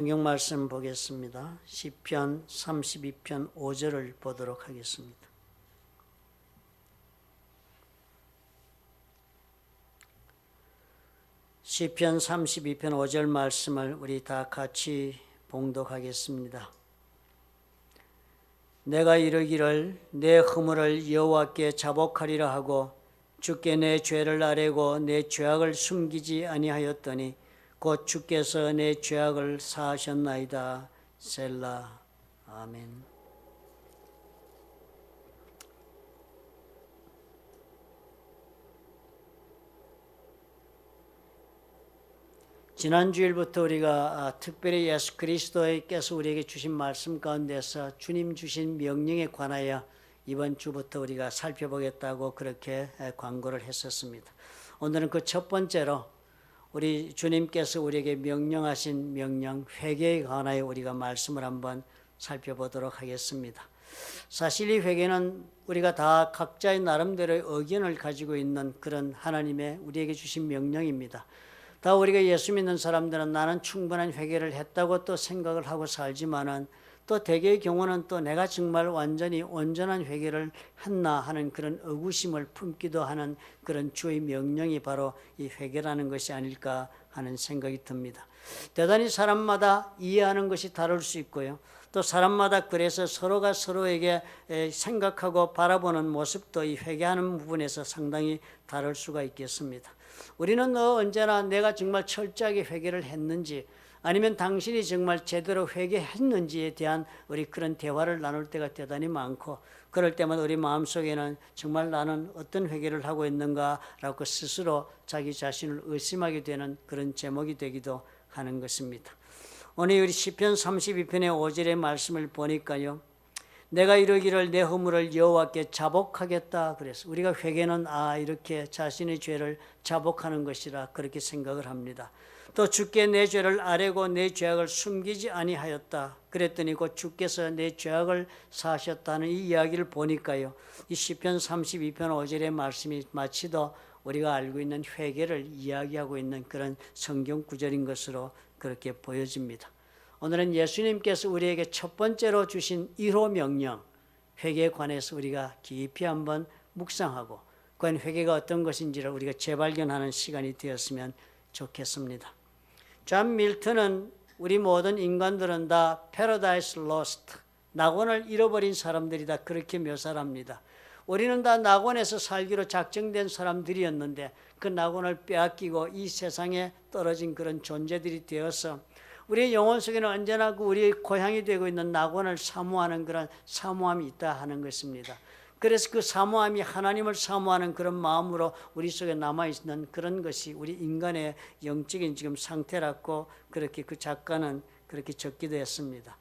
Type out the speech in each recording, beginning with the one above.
성경 말씀 보겠습니다. 시편 32편 5절을 보도록 하겠습니다. 시편 32편 5절 말씀을 우리 다 같이 봉독하겠습니다. 내가 이르기를 내 허물을 여호와께 자복하리라 하고 주께 내 죄를 아뢰고 내 죄악을 숨기지 아니하였더니 곧 주께서 내 죄악을 사하셨나이다. 셀라. 아멘. 지난주일부터 우리가 특별히 예수 그리스도께서 우리에게 주신 말씀 가운데서 주님 주신 명령에 관하여 이번 주부터 우리가 살펴보겠다고 그렇게 광고를 했었습니다. 오늘은 그 첫 번째로 우리 주님께서 우리에게 명령하신 명령 회개에 관하여 우리가 말씀을 한번 살펴보도록 하겠습니다. 사실 이 회개는 우리가 다 각자의 나름대로의 의견을 가지고 있는 그런 하나님의 우리에게 주신 명령입니다. 다 우리가 예수 믿는 사람들은 나는 충분한 회개를 했다고 또 생각을 하고 살지만은 또 대개의 경우는 또 내가 정말 완전히 온전한 회개를 했나 하는 그런 의구심을 품기도 하는 그런 주의 명령이 바로 이 회개라는 것이 아닐까 하는 생각이 듭니다. 대단히 사람마다 이해하는 것이 다를 수 있고요. 또 사람마다 그래서 서로가 서로에게 생각하고 바라보는 모습도 이 회개하는 부분에서 상당히 다를 수가 있겠습니다. 우리는 언제나 내가 정말 철저하게 회개를 했는지 아니면 당신이 정말 제대로 회개했는지에 대한 우리 그런 대화를 나눌 때가 대단히 많고 그럴 때마다 우리 마음속에는 정말 나는 어떤 회개를 하고 있는가라고 스스로 자기 자신을 의심하게 되는 그런 제목이 되기도 하는 것입니다. 오늘 우리 시편 32편의 5절의 말씀을 보니까요. 내가 이르기를 내 허물을 여호와께 자복하겠다 그래서 우리가 회개는 이렇게 자신의 죄를 자복하는 것이라 그렇게 생각을 합니다. 또 주께 내 죄를 아뢰고 내 죄악을 숨기지 아니하였다. 그랬더니 곧 주께서 내 죄악을 사하셨다는 이 이야기를 보니까요. 이 시편 32편 5절의 말씀이 마치도 우리가 알고 있는 회개를 이야기하고 있는 그런 성경 구절인 것으로 그렇게 보여집니다. 오늘은 예수님께서 우리에게 첫 번째로 주신 1호 명령, 회개에 관해서 우리가 깊이 한번 묵상하고 과연 회개가 어떤 것인지를 우리가 재발견하는 시간이 되었으면 좋겠습니다. 존 밀턴은 우리 모든 인간들은 다 Paradise Lost, 낙원을 잃어버린 사람들이다 그렇게 묘사를 합니다. 우리는 다 낙원에서 살기로 작정된 사람들이었는데 그 낙원을 빼앗기고 이 세상에 떨어진 그런 존재들이 되어서 우리의 영혼 속에는 언제나 그 우리의 고향이 되고 있는 낙원을 사모하는 그런 사모함이 있다 하는 것입니다. 그래서 그 사모함이 하나님을 사모하는 그런 마음으로 우리 속에 남아있는 그런 것이 우리 인간의 영적인 지금 상태라고 그렇게 그 작가는 그렇게 적기도 했습니다.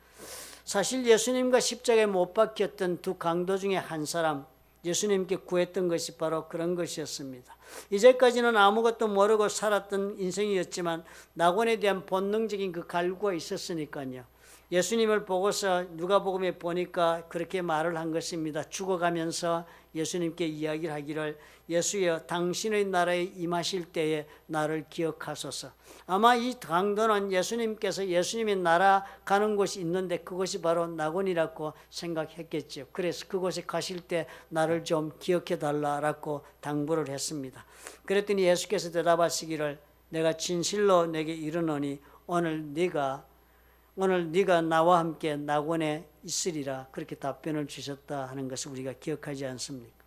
사실 예수님과 십자가에 못 박혔던 두 강도 중에 한 사람, 예수님께 구했던 것이 바로 그런 것이었습니다. 이제까지는 아무것도 모르고 살았던 인생이었지만 낙원에 대한 본능적인 그 갈구가 있었으니까요. 예수님을 보고서 누가복음에 보니까 그렇게 말을 한 것입니다. 죽어가면서 예수님께 이야기를 하기를 예수여 당신의 나라에 임하실 때에 나를 기억하소서. 아마 이 강도는 예수님께서 예수님의 나라 가는 곳이 있는데 그것이 바로 낙원이라고 생각했겠죠. 그래서 그곳에 가실 때 나를 좀 기억해 달라라고 당부를 했습니다. 그랬더니 예수께서 대답하시기를 내가 진실로 내게 이르노니 오늘 네가 나와 함께 낙원에 있으리라 그렇게 답변을 주셨다 하는 것을 우리가 기억하지 않습니까?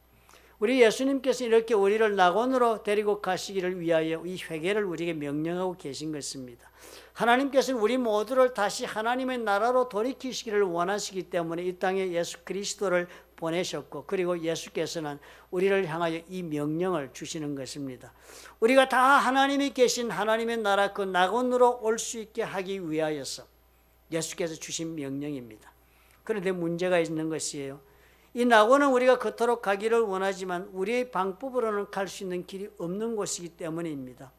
우리 예수님께서 이렇게 우리를 낙원으로 데리고 가시기를 위하여 이 회개를 우리에게 명령하고 계신 것입니다. 하나님께서는 우리 모두를 다시 하나님의 나라로 돌이키시기를 원하시기 때문에 이 땅에 예수 그리스도를 보내셨고 그리고 예수께서는 우리를 향하여 이 명령을 주시는 것입니다. 우리가 다 하나님이 계신 하나님의 나라 그 낙원으로 올 수 있게 하기 위하여서 예수께서 주신 명령입니다. 그런데 문제가 있는 것이에요. 이 낙원은 우리가 그토록 가기를 원하지만 우리의 방법으로는 갈 수 있는 길이 없는 곳이기 때문입니다.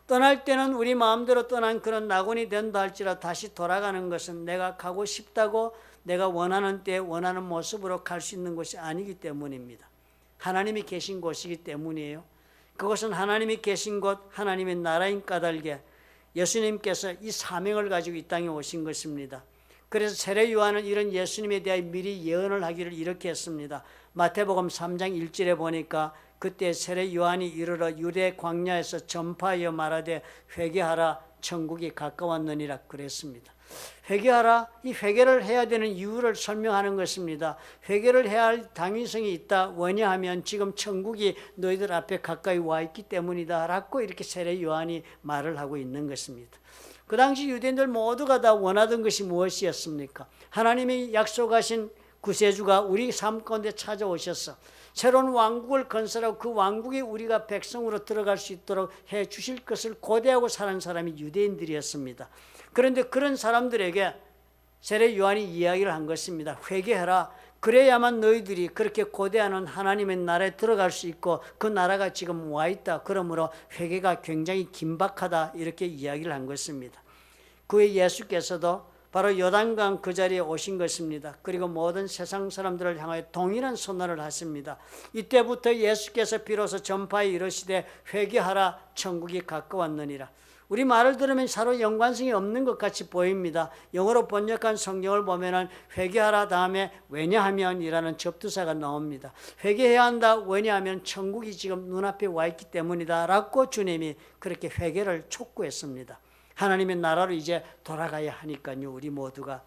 떠날 때는 우리 마음대로 떠난 그런 낙원이 된다 할지라도 다시 돌아가는 것은 내가 가고 싶다고 내가 원하는 때 원하는 모습으로 갈 수 있는 곳이 아니기 때문입니다. 하나님이 계신 곳이기 때문이에요. 그것은 하나님이 계신 곳 하나님의 나라인 까닭에 예수님께서 이 사명을 가지고 이 땅에 오신 것입니다. 그래서 세례 요한은 이런 예수님에 대해 미리 예언을 하기를 이렇게 했습니다. 마태복음 3장 1절에 보니까 그때 세례 요한이 이르러 유대 광야에서 전파하여 말하되 회개하라 천국이 가까웠느니라 그랬습니다. 회개하라, 이 회개를 해야 되는 이유를 설명하는 것입니다. 회개를 해야 할 당위성이 있다. 왜냐하면 지금 천국이 너희들 앞에 가까이 와 있기 때문이다 라고 이렇게 세례 요한이 말을 하고 있는 것입니다. 그 당시 유대인들 모두가 다 원하던 것이 무엇이었습니까? 하나님이 약속하신 구세주가 우리 삶 가운데 찾아오셔서 새로운 왕국을 건설하고 그 왕국에 우리가 백성으로 들어갈 수 있도록 해 주실 것을 고대하고 사는 사람이 유대인들이었습니다. 그런데 그런 사람들에게 세례 요한이 이야기를 한 것입니다. 회개하라. 그래야만 너희들이 그렇게 고대하는 하나님의 나라에 들어갈 수 있고 그 나라가 지금 와 있다. 그러므로 회개가 굉장히 긴박하다. 이렇게 이야기를 한 것입니다. 그 후에 예수께서도 바로 요단강 그 자리에 오신 것입니다. 그리고 모든 세상 사람들을 향하여 동일한 선언을 하십니다. 이때부터 예수께서 비로소 전파에 이르시되 회개하라 천국이 가까웠느니라. 우리 말을 들으면 서로 연관성이 없는 것 같이 보입니다. 영어로 번역한 성경을 보면은 회개하라 다음에 왜냐하면이라는 접두사가 나옵니다. 회개해야 한다. 왜냐하면 천국이 지금 눈앞에 와 있기 때문이다 라고 주님이 그렇게 회개를 촉구했습니다. 하나님의 나라로 이제 돌아가야 하니까요. 우리 모두가.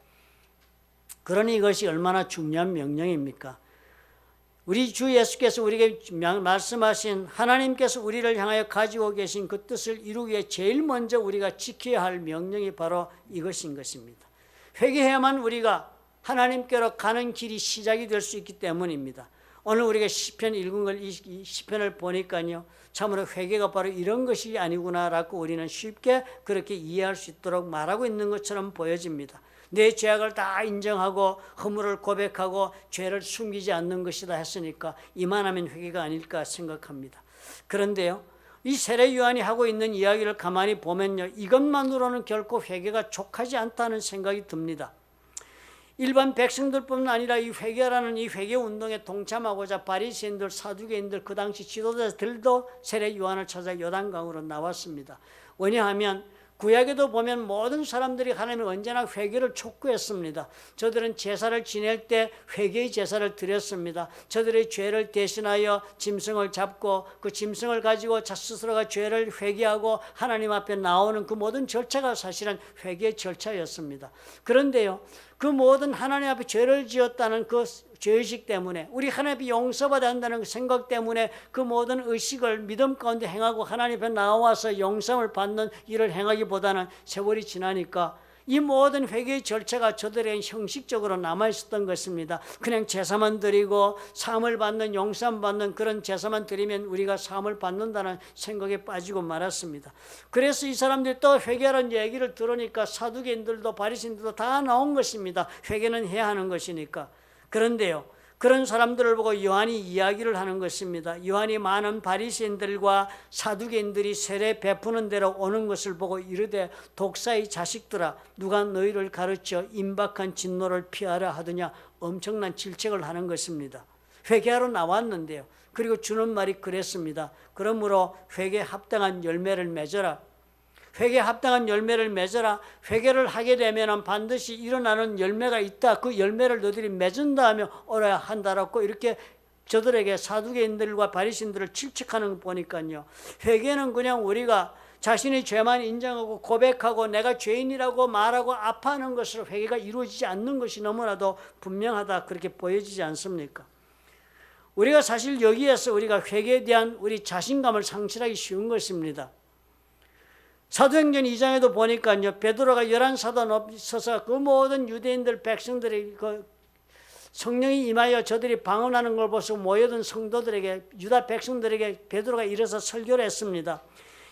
그러니 이것이 얼마나 중요한 명령입니까? 우리 주 예수께서 우리에게 말씀하신 하나님께서 우리를 향하여 가지고 계신 그 뜻을 이루기 위해 제일 먼저 우리가 지켜야 할 명령이 바로 이것인 것입니다. 회개해야만 우리가 하나님께로 가는 길이 시작이 될 수 있기 때문입니다. 오늘 우리가 시편 읽은 걸 이 시편을 보니까요. 참으로 회개가 바로 이런 것이 아니구나라고 우리는 쉽게 그렇게 이해할 수 있도록 말하고 있는 것처럼 보여집니다. 내 죄악을 다 인정하고 허물을 고백하고 죄를 숨기지 않는 것이다 했으니까 이만하면 회개가 아닐까 생각합니다. 그런데요. 이 세례 요한이 하고 있는 이야기를 가만히 보면요. 이것만으로는 결코 회개가 족하지 않다는 생각이 듭니다. 일반 백성들뿐만 아니라 이 회개라는 이 회개 운동에 동참하고자 바리새인들, 사두개인들, 그 당시 지도자들도 세례 요한을 찾아 요단강으로 나왔습니다. 왜냐하면 구약에도 보면 모든 사람들이 하나님을 언제나 회개를 촉구했습니다. 저들은 제사를 지낼 때 회개의 제사를 드렸습니다. 저들의 죄를 대신하여 짐승을 잡고 그 짐승을 가지고 스스로가 죄를 회개하고 하나님 앞에 나오는 그 모든 절차가 사실은 회개의 절차였습니다. 그런데요, 그 모든 하나님 앞에 죄를 지었다는 그 죄의식 때문에 우리 하나님 앞에 용서받아야 한다는 생각 때문에 그 모든 의식을 믿음 가운데 행하고 하나님 앞에 나와서 용서를 받는 일을 행하기보다는 세월이 지나니까 이 모든 회개의 절차가 저들에게 형식적으로 남아있었던 것입니다. 그냥 제사만 드리고 사함을 받는, 용서함 받는 그런 제사만 드리면 우리가 사함을 받는다는 생각에 빠지고 말았습니다. 그래서 이 사람들이 또 회개라는 얘기를 들으니까 사두개인들도 바리새인들도 다 나온 것입니다. 회개는 해야 하는 것이니까. 그런데요, 그런 사람들을 보고 요한이 이야기를 하는 것입니다. 요한이 많은 바리새인들과 사두개인들이 세례 베푸는 데로 오는 것을 보고 이르되 독사의 자식들아 누가 너희를 가르쳐 임박한 진노를 피하라 하더냐. 엄청난 질책을 하는 것입니다. 회개하러 나왔는데요. 그리고 주는 말이 그랬습니다. 그러므로 회개에 합당한 열매를 맺어라. 회개에 합당한 열매를 맺어라. 회개를 하게 되면 반드시 일어나는 열매가 있다. 그 열매를 너희들이 맺은다 하면 오라야 한다라고 이렇게 저들에게 사두개인들과 바리새인들을 질책하는 거 보니까요. 회개는 그냥 우리가 자신의 죄만 인정하고 고백하고 내가 죄인이라고 말하고 아파하는 것으로 회개가 이루어지지 않는 것이 너무나도 분명하다. 그렇게 보여지지 않습니까? 우리가 사실 여기에서 우리가 회개에 대한 우리 자신감을 상실하기 쉬운 것입니다. 사도행전 2장에도 보니까요. 베드로가 11사도 서서 그 모든 유대인들 백성들이 그 성령이 임하여 저들이 방언하는 걸 보고 모여든 성도들에게 유다 백성들에게 베드로가 일어서 설교를 했습니다.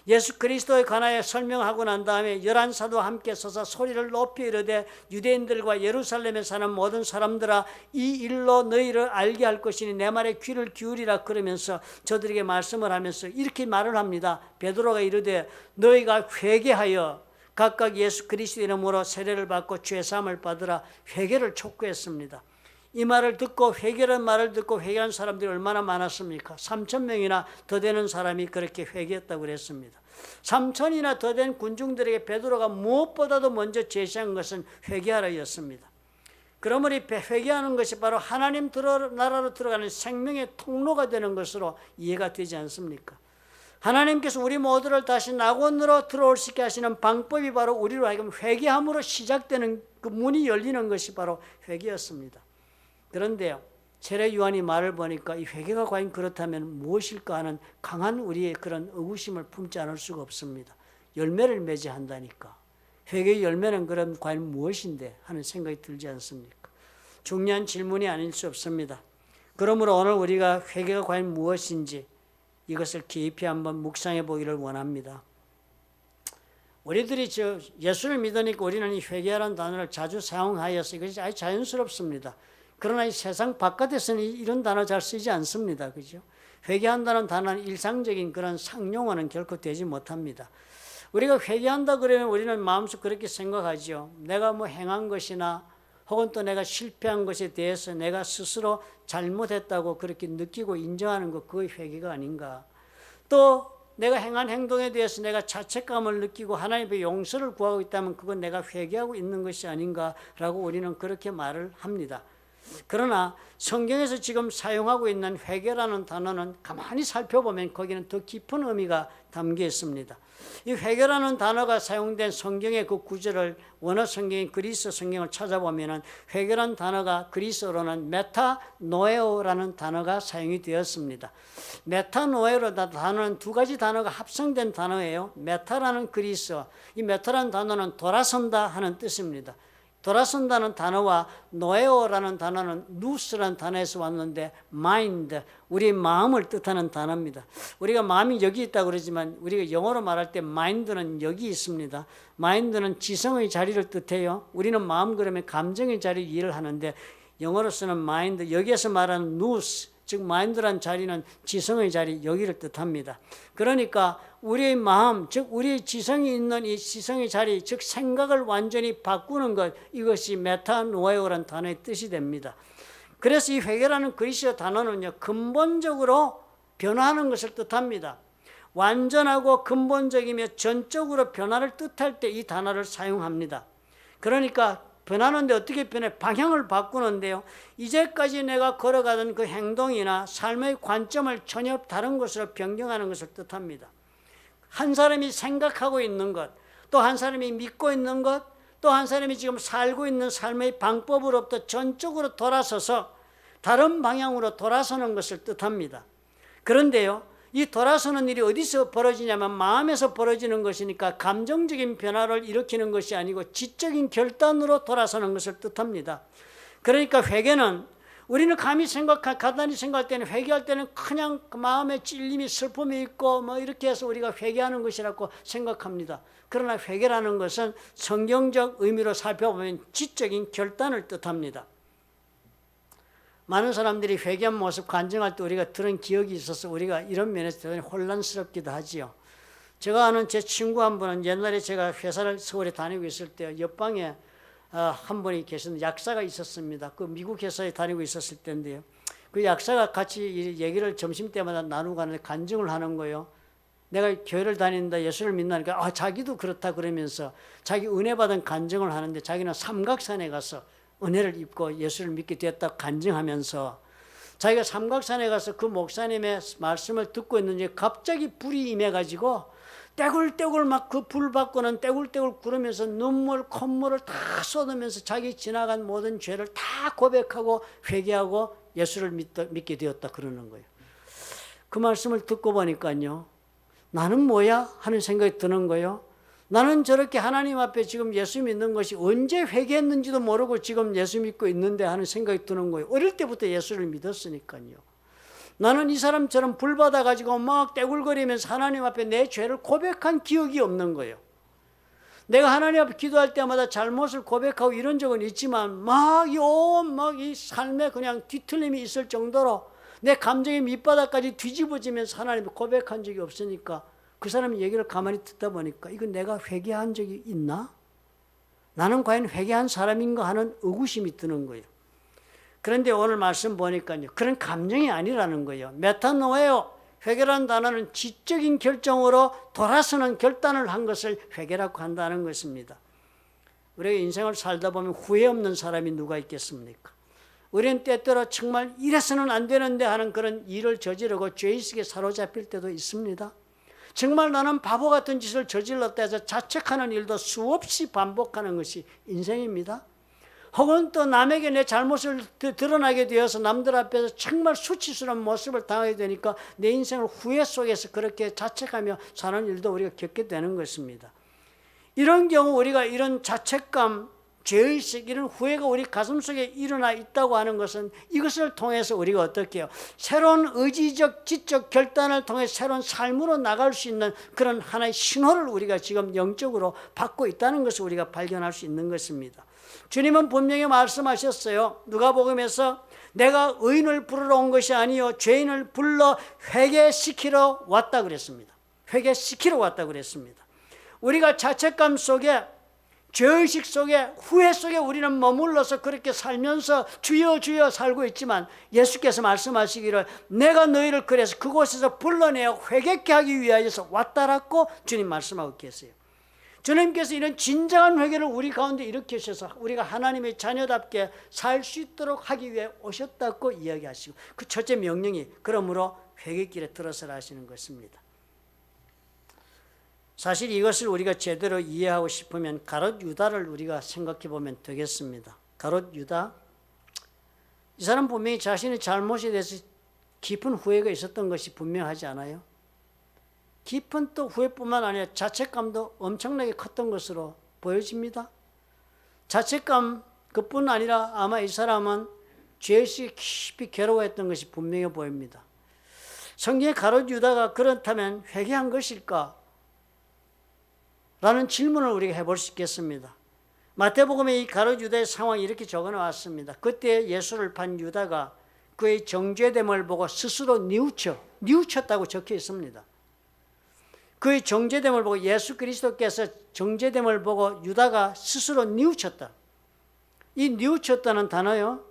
예수 그리스도에 관하여 설명하고 난 다음에 11사도와 함께 서서 소리를 높이 이르되 유대인들과 예루살렘에 사는 모든 사람들아 이 일로 너희를 알게 할 것이니 내 말에 귀를 기울이라 그러면서 저들에게 말씀을 하면서 이렇게 말을 합니다. 베드로가 이르되 너희가 회개하여 각각 예수 그리스도 이름으로 세례를 받고 죄사함을 받으라. 회개를 촉구했습니다. 이 말을 듣고 회개라는 말을 듣고 회개한 사람들이 얼마나 많았습니까? 3,000명이나 더 되는 사람이 그렇게 회개했다고 그랬습니다. 3,000이나 더 된 군중들에게 베드로가 무엇보다도 먼저 제시한 것은 회개하라였습니다. 그러므로 회개하는 것이 바로 하나님 나라로 들어가는 생명의 통로가 되는 것으로 이해가 되지 않습니까? 하나님께서 우리 모두를 다시 낙원으로 들어올 수 있게 하시는 방법이 바로 우리로 하여금 회개함으로 시작되는 그 문이 열리는 것이 바로 회개였습니다. 그런데요, 세례 요한이 말을 보니까 이 회개가 과연 그렇다면 무엇일까 하는 강한 우리의 그런 의구심을 품지 않을 수가 없습니다. 열매를 맺어야 한다니까. 회개의 열매는 그럼 과연 무엇인데 하는 생각이 들지 않습니까? 중요한 질문이 아닐 수 없습니다. 그러므로 오늘 우리가 회개가 과연 무엇인지 이것을 깊이 한번 묵상해 보기를 원합니다. 우리들이 예수를 믿으니까 우리는 이 회개라는 단어를 자주 사용하여서 이것이 아주 자연스럽습니다. 그러나 이 세상 바깥에서는 이런 단어 잘 쓰지 않습니다. 그죠? 회개한다는 단어는 일상적인 그런 상용어는 결코 되지 못합니다. 우리가 회개한다 그러면 우리는 마음속 그렇게 생각하죠. 내가 뭐 행한 것이나 혹은 또 내가 실패한 것에 대해서 내가 스스로 잘못했다고 그렇게 느끼고 인정하는 것, 그게 회개가 아닌가. 또 내가 행한 행동에 대해서 내가 자책감을 느끼고 하나님의 용서를 구하고 있다면 그건 내가 회개하고 있는 것이 아닌가라고 우리는 그렇게 말을 합니다. 그러나 성경에서 지금 사용하고 있는 회개라는 단어는 가만히 살펴보면 거기는 더 깊은 의미가 담겨 있습니다. 이 회개라는 단어가 사용된 성경의 그 구절을 원어 성경인 그리스 성경을 찾아보면 회개라는 단어가 그리스어로는 메타노에오라는 단어가 사용이 되었습니다. 메타노에오라는 단어는 두 가지 단어가 합성된 단어예요. 메타라는 그리스어, 이 메타라는 단어는 돌아선다 하는 뜻입니다. 돌아선다는 단어와 노에오라는 단어는 누스라는 단어에서 왔는데 마인드, 우리 마음을 뜻하는 단어입니다. 우리가 마음이 여기 있다고 그러지만 우리가 영어로 말할 때 마인드는 여기 있습니다. 마인드는 지성의 자리를 뜻해요. 우리는 마음 그러면 감정의 자리를 이해를 하는데 영어로 쓰는 마인드, 여기에서 말하는 누스, 즉 마인드란 자리는 지성의 자리, 여기를 뜻합니다. 그러니까 우리의 마음, 즉 우리의 지성이 있는 이 지성의 자리, 즉 생각을 완전히 바꾸는 것, 이것이 메타노에오라는 단어의 뜻이 됩니다. 그래서 이 회개라는 그리스어 단어는요, 근본적으로 변화하는 것을 뜻합니다. 완전하고 근본적이며 전적으로 변화를 뜻할 때 이 단어를 사용합니다. 그러니까 변하는데 어떻게 변해? 방향을 바꾸는데요. 이제까지 내가 걸어가던 그 행동이나 삶의 관점을 전혀 다른 것으로 변경하는 것을 뜻합니다. 한 사람이 생각하고 있는 것, 또 한 사람이 믿고 있는 것, 또 한 사람이 지금 살고 있는 삶의 방법으로부터 전적으로 돌아서서 다른 방향으로 돌아서는 것을 뜻합니다. 그런데요, 이 돌아서는 일이 어디서 벌어지냐면 마음에서 벌어지는 것이니까 감정적인 변화를 일으키는 것이 아니고 지적인 결단으로 돌아서는 것을 뜻합니다. 그러니까 회개는 우리는 간단히 생각할 때는 회개할 때는 그냥 마음에 찔림이 슬픔이 있고 뭐 이렇게 해서 우리가 회개하는 것이라고 생각합니다. 그러나 회개라는 것은 성경적 의미로 살펴보면 지적인 결단을 뜻합니다. 많은 사람들이 회개한 모습 간증할 때 우리가 들은 기억이 있어서 우리가 이런 면에서 대단히 혼란스럽기도 하지요. 제가 아는 제 친구 한 분은 옛날에 제가 회사를 서울에 다니고 있을 때 옆방에 한 분이 계셨는데 약사가 있었습니다. 그 미국 회사에 다니고 있었을 때인데요. 그 약사가 같이 얘기를 점심때마다 나누고 하는데 간증을 하는 거예요. 내가 교회를 다닌다, 예수를 믿나니까 자기도 그렇다 그러면서 자기 은혜 받은 간증을 하는데 자기는 삼각산에 가서 은혜를 입고 예수를 믿게 되었다고 간증하면서 자기가 삼각산에 가서 그 목사님의 말씀을 듣고 있는지 갑자기 불이 임해가지고 떼굴떼굴 막 그 불 받고는 떼굴떼굴 구르면서 눈물, 콧물을 다 쏟으면서 자기 지나간 모든 죄를 다 고백하고 회개하고 예수를 믿게 되었다 그러는 거예요. 그 말씀을 듣고 보니까요, 나는 뭐야? 하는 생각이 드는 거예요. 나는 저렇게 하나님 앞에 지금 예수 믿는 것이 언제 회개했는지도 모르고 지금 예수 믿고 있는데 하는 생각이 드는 거예요. 어릴 때부터 예수를 믿었으니까요. 나는 이 사람처럼 불 받아가지고 막 떼굴거리면서 하나님 앞에 내 죄를 고백한 기억이 없는 거예요. 내가 하나님 앞에 기도할 때마다 잘못을 고백하고 이런 적은 있지만 막 이 삶에 그냥 뒤틀림이 있을 정도로 내 감정의 밑바닥까지 뒤집어지면서 하나님 앞에 고백한 적이 없으니까 그 사람의 얘기를 가만히 듣다 보니까 이건 내가 회개한 적이 있나? 나는 과연 회개한 사람인가 하는 의구심이 드는 거예요. 그런데 오늘 말씀 보니까요, 그런 감정이 아니라는 거예요. 메타노에오, 회개라는 단어는 지적인 결정으로 돌아서는 결단을 한 것을 회개라고 한다는 것입니다. 우리가 인생을 살다 보면 후회 없는 사람이 누가 있겠습니까? 우리는 때때로 정말 이래서는 안 되는데 하는 그런 일을 저지르고 죄의식에 사로잡힐 때도 있습니다. 정말 나는 바보 같은 짓을 저질렀다 해서 자책하는 일도 수없이 반복하는 것이 인생입니다. 혹은 또 남에게 내 잘못을 드러나게 되어서 남들 앞에서 정말 수치스러운 모습을 당하게 되니까 내 인생을 후회 속에서 그렇게 자책하며 사는 일도 우리가 겪게 되는 것입니다. 이런 경우 우리가 이런 자책감, 죄의식, 이런 후회가 우리 가슴속에 일어나 있다고 하는 것은 이것을 통해서 우리가 어떻게 해요? 새로운 의지적, 지적 결단을 통해 새로운 삶으로 나갈 수 있는 그런 하나의 신호를 우리가 지금 영적으로 받고 있다는 것을 우리가 발견할 수 있는 것입니다. 주님은 분명히 말씀하셨어요. 누가복음에서 내가 의인을 부르러 온 것이 아니요 죄인을 불러 회개시키러 왔다 그랬습니다. 회개시키러 왔다 그랬습니다. 우리가 자책감 속에, 죄의식 속에, 후회 속에 우리는 머물러서 그렇게 살면서 주여 주여 살고 있지만 예수께서 말씀하시기를 내가 너희를 그래서 그곳에서 불러내어 회개케 하기 위하여서 왔다라고 주님 말씀하고 계세요. 주님께서 이런 진정한 회개를 우리 가운데 일으키셔서 우리가 하나님의 자녀답게 살 수 있도록 하기 위해 오셨다고 이야기하시고, 그 첫째 명령이 그러므로 회개길에 들어서라 하시는 것입니다. 사실 이것을 우리가 제대로 이해하고 싶으면 가롯 유다를 우리가 생각해 보면 되겠습니다. 가롯 유다, 이 사람 분명히 자신의 잘못에 대해서 깊은 후회가 있었던 것이 분명하지 않아요? 깊은 또 후회뿐만 아니라 자책감도 엄청나게 컸던 것으로 보여집니다. 자책감 그뿐 아니라 아마 이 사람은 죄의식이 깊이 괴로워했던 것이 분명해 보입니다. 성경의 가롯 유다가 그렇다면 회개한 것일까? 라는 질문을 우리가 해볼 수 있겠습니다. 마태복음에 이 가롯 유다의 상황이 이렇게 적어놓았습니다. 그때 예수를 판 유다가 그의 정죄됨을 보고 스스로 뉘우쳤다고 적혀 있습니다. 그의 정죄됨을 보고, 예수 그리스도께서 정죄됨을 보고 유다가 스스로 뉘우쳤다. 이 뉘우쳤다는 단어요,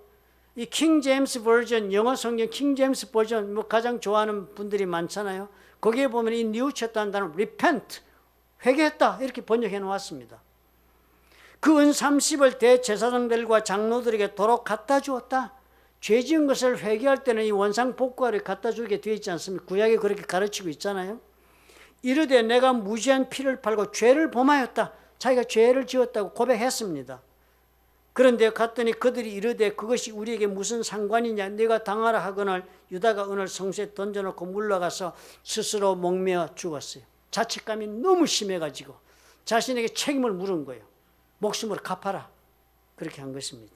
이 킹 제임스 버전, 영어 성경 킹 제임스 버전 뭐 가장 좋아하는 분들이 많잖아요. 거기에 보면 이 뉘우쳤다는 단어 repent, 회개했다 이렇게 번역해 놓았습니다. 그 은 30을 대제사장들과 장로들에게 도로 갖다 주었다. 죄 지은 것을 회개할 때는 이 원상 복구하러 갖다 주게 되어 있지 않습니까? 구약에 그렇게 가르치고 있잖아요. 이르되 내가 무지한 피를 팔고 죄를 범하였다. 자기가 죄를 지었다고 고백했습니다. 그런데 갔더니 그들이 이르되 그것이 우리에게 무슨 상관이냐, 네가 당하라 하거늘 유다가 은을 성소에 던져놓고 물러가서 스스로 목매어 죽었어요. 자책감이 너무 심해가지고 자신에게 책임을 물은 거예요. 목숨으로 갚아라, 그렇게 한 것입니다.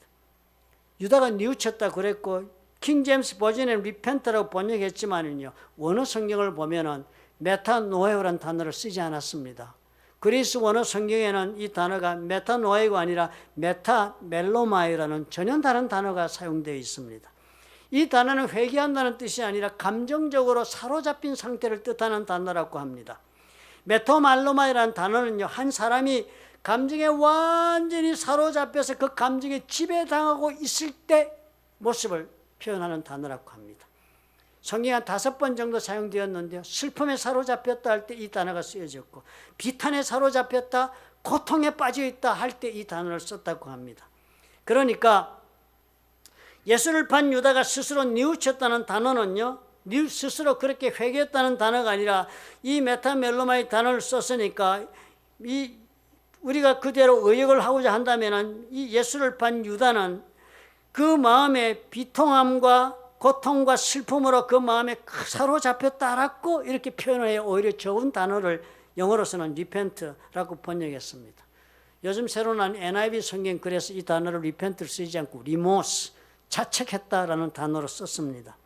유다가 뉘우쳤다 그랬고, 킹 제임스 버전에는 리펜트라고 번역했지만은요, 원어 성경을 보면은 메타노에오라는 단어를 쓰지 않았습니다. 그리스 원어 성경에는 이 단어가 메타노에오가 아니라 메타멜로마이라는 전혀 다른 단어가 사용되어 있습니다. 이 단어는 회개한다는 뜻이 아니라 감정적으로 사로잡힌 상태를 뜻하는 단어라고 합니다. 메타멜로마이라는 단어는요, 한 사람이 감정에 완전히 사로잡혀서 그 감정에 지배당하고 있을 때 모습을 표현하는 단어라고 합니다. 성경에 한 5번 정도 사용되었는데요, 슬픔에 사로잡혔다 할 때 이 단어가 쓰여졌고, 비탄에 사로잡혔다, 고통에 빠져있다 할 때 이 단어를 썼다고 합니다. 그러니까 예수를 판 유다가 스스로 뉘우쳤다는 단어는요, 스스로 그렇게 회개했다는 단어가 아니라 이 메타멜로마의 단어를 썼으니까 우리가 그대로 의역을 하고자 한다면 이 예수를 판 유다는 그 마음의 비통함과 고통과 슬픔으로 그 마음에 사로잡혔다라고 이렇게 표현해야 오히려 좋은 단어를 영어로서는 repent라고 번역했습니다. 요즘 새로 난 NIV 성경 그래서 이 단어를 repent를 쓰지 않고 remorse, 자책했다라는 단어로 썼습니다.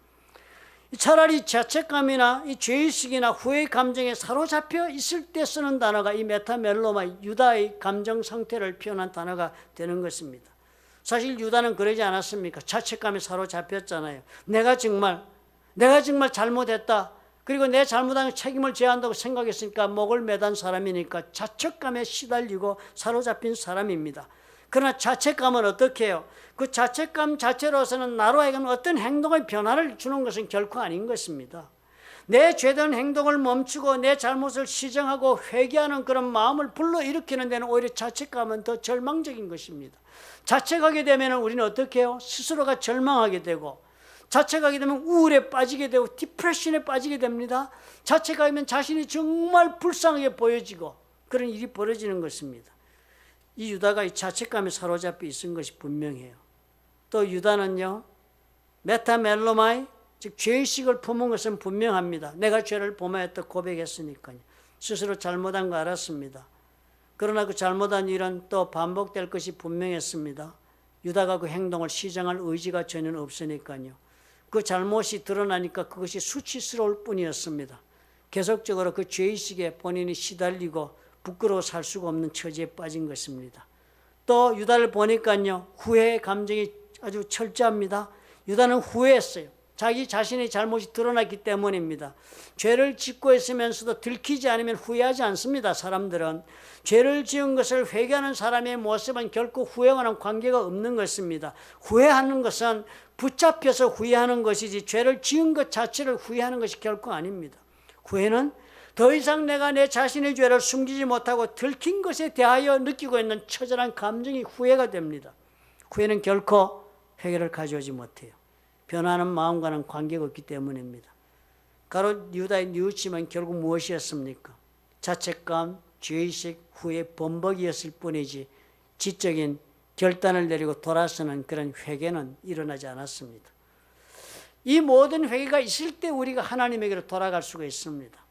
차라리 자책감이나 이 죄의식이나 후회의 감정에 사로잡혀 있을 때 쓰는 단어가 이 메타멜로마, 유다의 감정 상태를 표현한 단어가 되는 것입니다. 사실 유다는 그러지 않았습니까? 자책감에 사로잡혔잖아요. 내가 정말 잘못했다. 그리고 내 잘못한 책임을 져야 한다고 생각했으니까 목을 매단 사람이니까 자책감에 시달리고 사로잡힌 사람입니다. 그러나 자책감은 어떻게 해요? 그 자책감 자체로서는 나로 하여금 어떤 행동의 변화를 주는 것은 결코 아닌 것입니다. 내 죄된 행동을 멈추고 내 잘못을 시정하고 회개하는 그런 마음을 불러일으키는 데는 오히려 자책감은 더 절망적인 것입니다. 자책하게 되면 우리는 어떻게 해요? 스스로가 절망하게 되고, 자책하게 되면 우울에 빠지게 되고 디프레션에 빠지게 됩니다. 자책하면 자신이 정말 불쌍하게 보여지고 그런 일이 벌어지는 것입니다. 이 유다가 이 자책감에 사로잡혀 있은 것이 분명해요. 또 유다는요, 메타멜로마이, 즉 죄의식을 품은 것은 분명합니다. 내가 죄를 범하였다 고백했으니까요. 스스로 잘못한 거 알았습니다. 그러나 그 잘못한 일은 또 반복될 것이 분명했습니다. 유다가 그 행동을 시정할 의지가 전혀 없으니까요. 그 잘못이 드러나니까 그것이 수치스러울 뿐이었습니다. 계속적으로 그 죄의식에 본인이 시달리고 부끄러워 살 수가 없는 처지에 빠진 것입니다. 또 유다를 보니까요, 후회의 감정이 아주 철저합니다. 유다는 후회했어요. 자기 자신의 잘못이 드러났기 때문입니다. 죄를 짓고 있으면서도 들키지 않으면 후회하지 않습니다. 사람들은 죄를 지은 것을 회개하는 사람의 모습은 결코 후회와는 관계가 없는 것입니다. 후회하는 것은 붙잡혀서 후회하는 것이지 죄를 지은 것 자체를 후회하는 것이 결코 아닙니다. 후회는 더 이상 내가 내 자신의 죄를 숨기지 못하고 들킨 것에 대하여 느끼고 있는 처절한 감정이 후회가 됩니다. 후회는 결코 회개를 가져오지 못해요. 변하는 마음과는 관계가 없기 때문입니다. 가롯 유다의 뉘우침은 결국 무엇이었습니까? 자책감, 죄의식, 후회, 범벅이었을 뿐이지 지적인 결단을 내리고 돌아서는 그런 회개는 일어나지 않았습니다. 이 모든 회개가 있을 때 우리가 하나님에게로 돌아갈 수가 있습니다.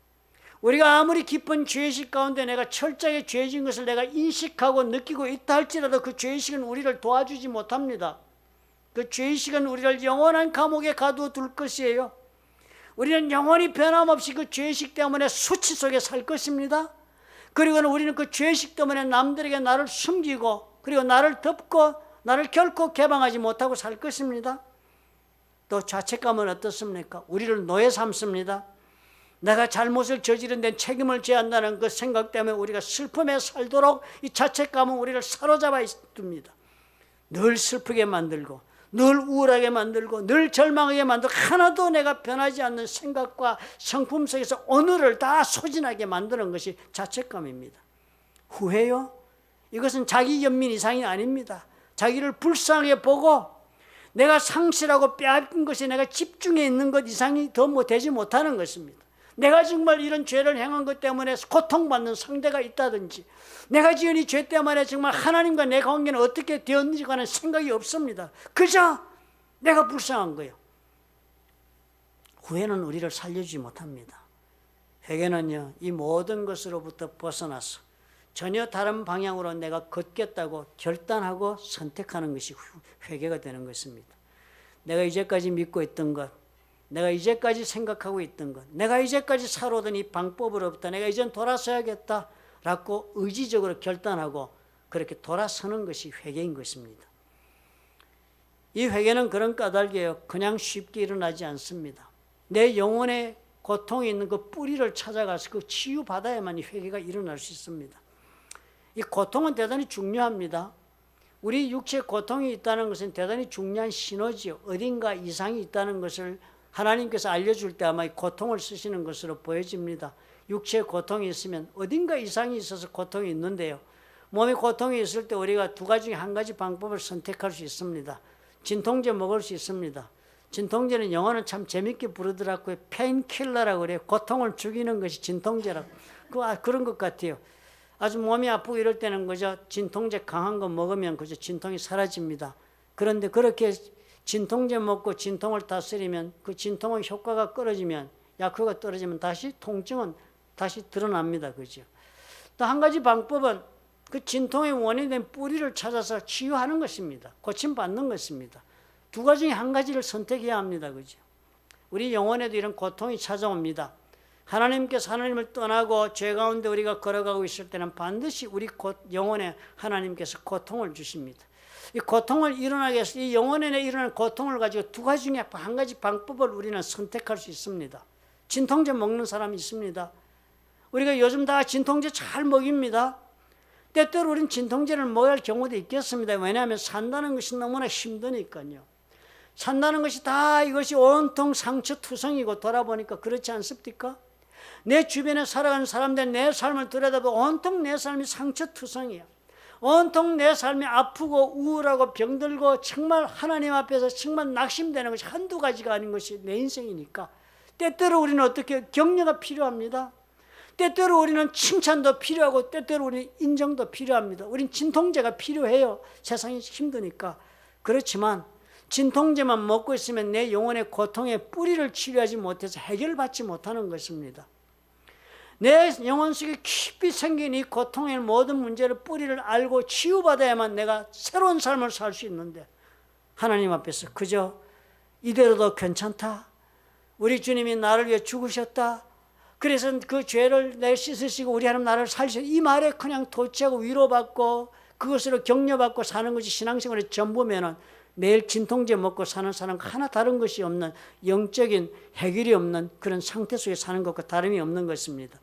우리가 아무리 깊은 죄의식 가운데 내가 철저하게 죄진 것을 내가 인식하고 느끼고 있다 할지라도 그 죄의식은 우리를 도와주지 못합니다. 그 죄의식은 우리를 영원한 감옥에 가둬둘 것이에요. 우리는 영원히 변함없이 그 죄의식 때문에 수치 속에 살 것입니다. 그리고는 우리는 그 죄의식 때문에 남들에게 나를 숨기고 그리고 나를 덮고 나를 결코 개방하지 못하고 살 것입니다. 또 자책감은 어떻습니까? 우리를 노예 삼습니다. 내가 잘못을 저지른 데 책임을 져야 한다는 그 생각 때문에 우리가 슬픔에 살도록 이 자책감은 우리를 사로잡아 둡니다. 늘 슬프게 만들고 늘 우울하게 만들고 늘 절망하게 만들고 하나도 내가 변하지 않는 생각과 성품 속에서 오늘을 다 소진하게 만드는 것이 자책감입니다. 후회요? 이것은 자기 연민 이상이 아닙니다. 자기를 불쌍하게 보고 내가 상실하고 빼앗긴 것이 내가 집중해 있는 것 이상이 더 되지 못하는 것입니다. 내가 정말 이런 죄를 행한 것 때문에 고통받는 상대가 있다든지 내가 지은 이 죄 때문에 정말 하나님과 내 관계는 어떻게 되었는지 하는 생각이 없습니다. 그저 내가 불쌍한 거예요. 후회는 우리를 살려주지 못합니다. 회개는요, 이 모든 것으로부터 벗어나서 전혀 다른 방향으로 내가 걷겠다고 결단하고 선택하는 것이 회개가 되는 것입니다. 내가 이제까지 믿고 있던 것, 내가 이제까지 생각하고 있던 것, 내가 이제까지 살아오던 이 방법으로부터 내가 이젠 돌아서야겠다라고 의지적으로 결단하고 그렇게 돌아서는 것이 회개인 것입니다. 이 회개는 그런 까닭이에요. 그냥 쉽게 일어나지 않습니다. 내 영혼에 고통이 있는 그 뿌리를 찾아가서 그 치유받아야만 이 회개가 일어날 수 있습니다. 이 고통은 대단히 중요합니다. 우리 육체에 고통이 있다는 것은 대단히 중요한 신호지요. 어딘가 이상이 있다는 것을 하나님께서 알려줄 때 아마 이 고통을 쓰시는 것으로 보여집니다. 육체에 고통이 있으면 어딘가 이상이 있어서 고통이 있는데요. 몸에 고통이 있을 때 우리가 두 가지 중에 한 가지 방법을 선택할 수 있습니다. 진통제 먹을 수 있습니다. 진통제는 영어는 참 재밌게 부르더라고요. 페인킬러라고 그래요. 고통을 죽이는 것이 진통제라고. 그런 것 같아요. 아주 몸이 아프고 이럴 때는 그저 진통제 강한 거 먹으면 그저 진통이 사라집니다. 그런데 그렇게 진통제 먹고 진통을 다스리면 그 진통의 효과가 떨어지면 약효가 떨어지면 다시 통증은 다시 드러납니다. 그죠? 또 한 가지 방법은 그 진통의 원인이 된 뿌리를 찾아서 치유하는 것입니다. 고침받는 것입니다. 두 가지 중에 한 가지를 선택해야 합니다. 그죠? 우리 영혼에도 이런 고통이 찾아옵니다. 하나님께서 하나님을 떠나고 죄 가운데 우리가 걸어가고 있을 때는 반드시 우리 영혼에 하나님께서 고통을 주십니다. 이 고통을 일어나게 해서 이 영혼에 일어나는 고통을 가지고 두 가지 중에 한 가지 방법을 우리는 선택할 수 있습니다. 진통제 먹는 사람이 있습니다. 우리가 요즘 다 진통제 잘 먹입니다. 때때로 우리는 진통제를 먹어야 할 경우도 있겠습니다. 왜냐하면 산다는 것이 너무나 힘드니까요. 산다는 것이 다 이것이 온통 상처투성이고 돌아보니까 그렇지 않습니까? 내 주변에 살아가는 사람들 내 삶을 들여다보면 온통 내 삶이 상처투성이야. 온통 내 삶이 아프고 우울하고 병들고 정말 하나님 앞에서 정말 낙심되는 것이 한두 가지가 아닌 것이 내 인생이니까 때때로 우리는 어떻게 격려가 필요합니다. 때때로 우리는 칭찬도 필요하고 때때로 우리는 인정도 필요합니다. 우린 진통제가 필요해요. 세상이 힘드니까. 그렇지만 진통제만 먹고 있으면 내 영혼의 고통의 뿌리를 치료하지 못해서 해결받지 못하는 것입니다. 내 영혼 속에 깊이 생긴 이 고통의 모든 문제를 뿌리를 알고 치유받아야만 내가 새로운 삶을 살 수 있는데 하나님 앞에서 그저 이대로도 괜찮다. 우리 주님이 나를 위해 죽으셨다. 그래서 그 죄를 내 씻으시고 우리 하나님 나를 살리셨다. 이 말에 그냥 도취하고 위로받고 그것으로 격려받고 사는 것이 신앙생활의 전부면은 매일 진통제 먹고 사는 사람과 하나 다른 것이 없는 영적인 해결이 없는 그런 상태 속에 사는 것과 다름이 없는 것입니다.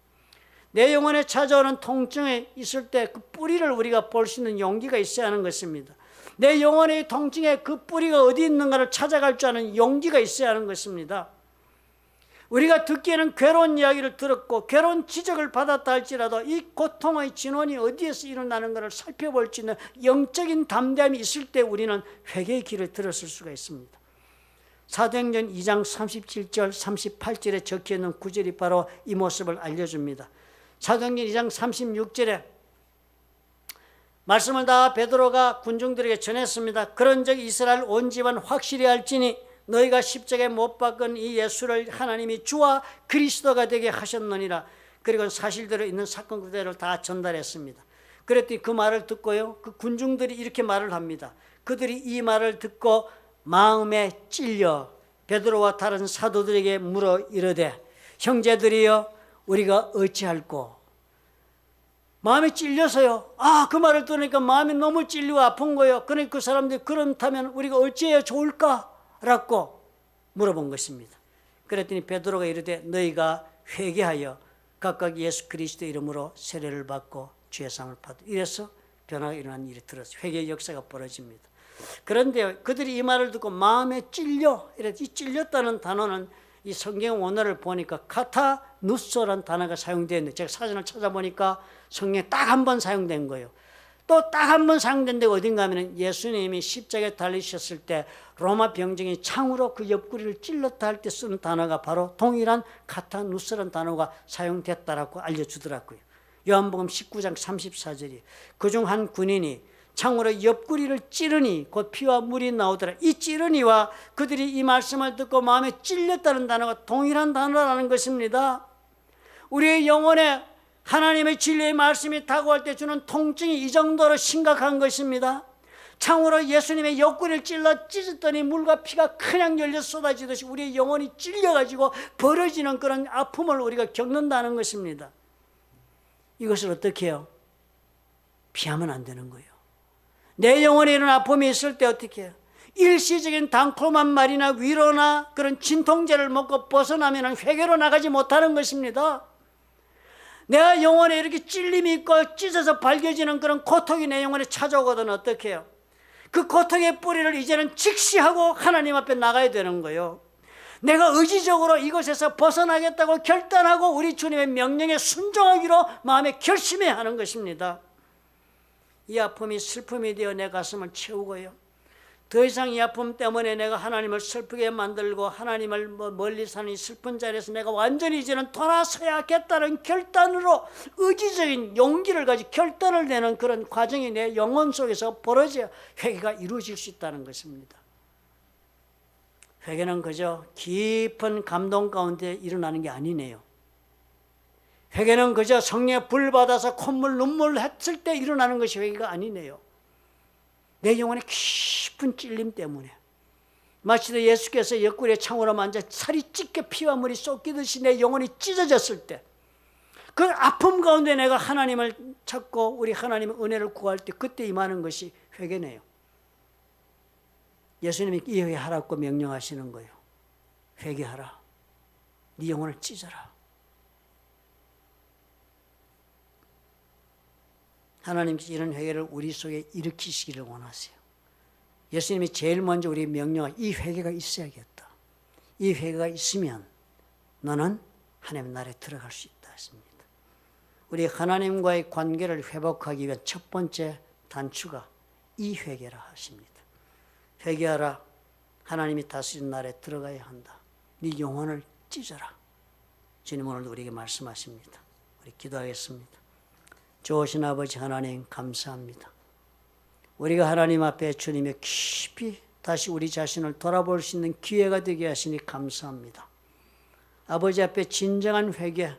내 영혼에 찾아오는 통증에 있을 때 그 뿌리를 우리가 볼 수 있는 용기가 있어야 하는 것입니다. 내 영혼의 통증의 그 뿌리가 어디 있는가를 찾아갈 줄 아는 용기가 있어야 하는 것입니다. 우리가 듣기에는 괴로운 이야기를 들었고 괴로운 지적을 받았다 할지라도 이 고통의 진원이 어디에서 일어나는가를 살펴볼 수 있는 영적인 담대함이 있을 때 우리는 회개의 길을 들었을 수가 있습니다. 사도행전 2장 37절 38절에 적혀있는 구절이 바로 이 모습을 알려줍니다. 사도행전 2장 36절에 말씀을 다 베드로가 군중들에게 전했습니다. 그런즉 이스라엘 온 집안 확실히 알지니 너희가 십자가에 못 박은 이 예수를 하나님이 주와 그리스도가 되게 하셨느니라. 그리고 사실대로 있는 사건 그대로 다 전달했습니다. 그랬더니 그 말을 듣고요, 그 군중들이 이렇게 말을 합니다. 그들이 이 말을 듣고 마음에 찔려 베드로와 다른 사도들에게 물어 이르되 형제들이여 우리가 어찌할꼬. 마음이 찔려서요. 그 말을 들으니까 마음이 너무 찔리고 아픈 거예요. 그러니까 그 사람들이 그렇다면 우리가 어찌해야 좋을까? 라고 물어본 것입니다. 그랬더니 베드로가 이르되 너희가 회개하여 각각 예수 그리스도 이름으로 세례를 받고 죄사함을 받고 이래서 변화가 일어난 일이 들었어요. 회개의 역사가 벌어집니다. 그런데 그들이 이 말을 듣고 마음에 찔려, 이 찔렸다는 단어는 이 성경 원어를 보니까 카타누소라는 단어가 사용되어 있는데 제가 사전을 찾아보니까 성경에 딱 한 번 사용된 거예요. 또 딱 한 번 사용된 데가 어딘가 하면 예수님이 십자가에 달리셨을 때 로마 병정이 창으로 그 옆구리를 찔렀다 할 때 쓰는 단어가 바로 동일한 카타누스라는 단어가 사용됐다라고 알려주더라고요. 요한복음 19장 34절이 그중 한 군인이 창으로 옆구리를 찌르니 곧 피와 물이 나오더라. 이 찌르니와 그들이 이 말씀을 듣고 마음에 찔렸다는 단어가 동일한 단어라는 것입니다. 우리의 영혼에 하나님의 진리의 말씀이 다가올 때 주는 통증이 이 정도로 심각한 것입니다. 창으로 예수님의 옆구리를 찔러 찢었더니 물과 피가 그냥 열려 쏟아지듯이 우리의 영혼이 찔려가지고 벌어지는 그런 아픔을 우리가 겪는다는 것입니다. 이것을 어떻게 해요? 피하면 안 되는 거예요. 내 영혼에 이런 아픔이 있을 때 어떻게 해요? 일시적인 단콜한 말이나 위로나 그런 진통제를 먹고 벗어나면 회개로 나가지 못하는 것입니다. 내가 영혼에 이렇게 찔림이 있고 찢어서 발겨지는 그런 고통이 내 영혼에 찾아오거든 어떻게 해요? 그 고통의 뿌리를 이제는 직시하고 하나님 앞에 나가야 되는 거예요. 내가 의지적으로 이것에서 벗어나겠다고 결단하고 우리 주님의 명령에 순종하기로 마음에 결심해야 하는 것입니다. 이 아픔이 슬픔이 되어 내 가슴을 채우고요. 더 이상 이 아픔 때문에 내가 하나님을 슬프게 만들고 하나님을 멀리 사는 이 슬픈 자리에서 내가 완전히 이제는 돌아서야겠다는 결단으로 의지적인 용기를 가지고 결단을 내는 그런 과정이 내 영혼 속에서 벌어져야 회개가 이루어질 수 있다는 것입니다. 회개는 그저 깊은 감동 가운데 일어나는 게 아니네요. 회개는 그저 성령의 불 받아서 콧물 눈물 했을 때 일어나는 것이 회개가 아니네요. 내 영혼의 깊은 찔림 때문에 마치 예수께서 옆구리에 창으로 만져 살이 찢게 피와 물이 쏟기듯이 내 영혼이 찢어졌을 때 그 아픔 가운데 내가 하나님을 찾고 우리 하나님의 은혜를 구할 때 그때 임하는 것이 회개네요. 예수님이 회개하라고 명령하시는 거예요. 회개하라. 네 영혼을 찢어라. 하나님께서 이런 회개를 우리 속에 일으키시기를 원하세요. 예수님이 제일 먼저 우리 명령한 이 회개가 있어야겠다. 이 회개가 있으면 너는 하나님 나라에 들어갈 수 있다 했습니다. 우리 하나님과의 관계를 회복하기 위한 첫 번째 단추가 이 회개라 하십니다. 회개하라. 하나님이 다스리는 나라에 들어가야 한다. 네 영혼을 찢어라. 주님 오늘도 우리에게 말씀하십니다. 우리 기도하겠습니다. 좋으신 아버지 하나님 감사합니다. 우리가 하나님 앞에 주님의 깊이 다시 우리 자신을 돌아볼 수 있는 기회가 되게 하시니 감사합니다. 아버지 앞에 진정한 회개,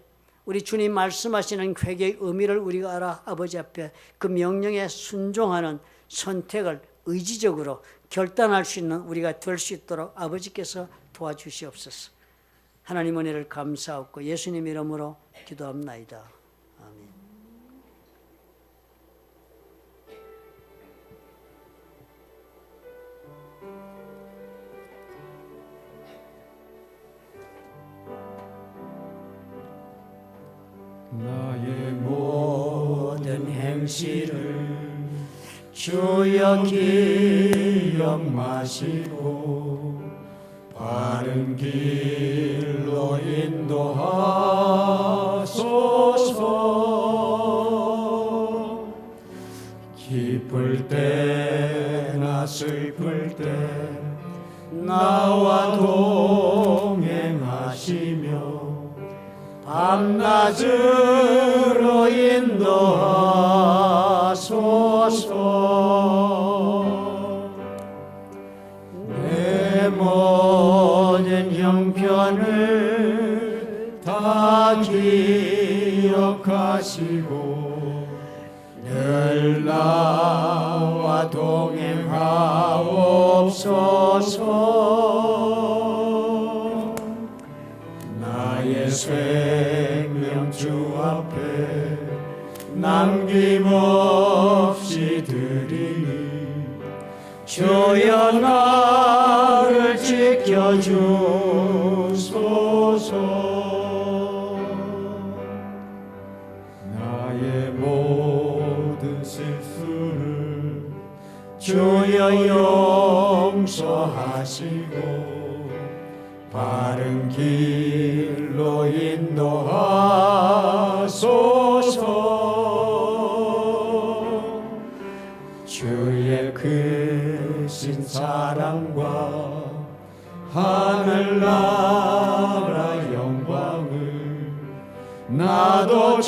우리 주님 말씀하시는 회개의 의미를 우리가 알아 아버지 앞에 그 명령에 순종하는 선택을 의지적으로 결단할 수 있는 우리가 될 수 있도록 아버지께서 도와주시옵소서. 하나님 은혜를 감사하고 예수님 이름으로 기도합나이다. 아멘. 나의 모든 행실을 주여 기억 마시고 바른 길로 인도하소서. 기쁠 때나 슬플 때 나와 동행하시며 밤낮으로 인도하소서. 내 모든 형편을 다 기억하시고 늘 나와 동행하옵소서. 나의 생명 주 앞에 남김없이 드리니 주여 나를 지켜주소서. 나의 모든 실수를 주여 용서하시고 바른 길로 인도하소서. 주의 크신 사랑과 하늘나라 영광을 나도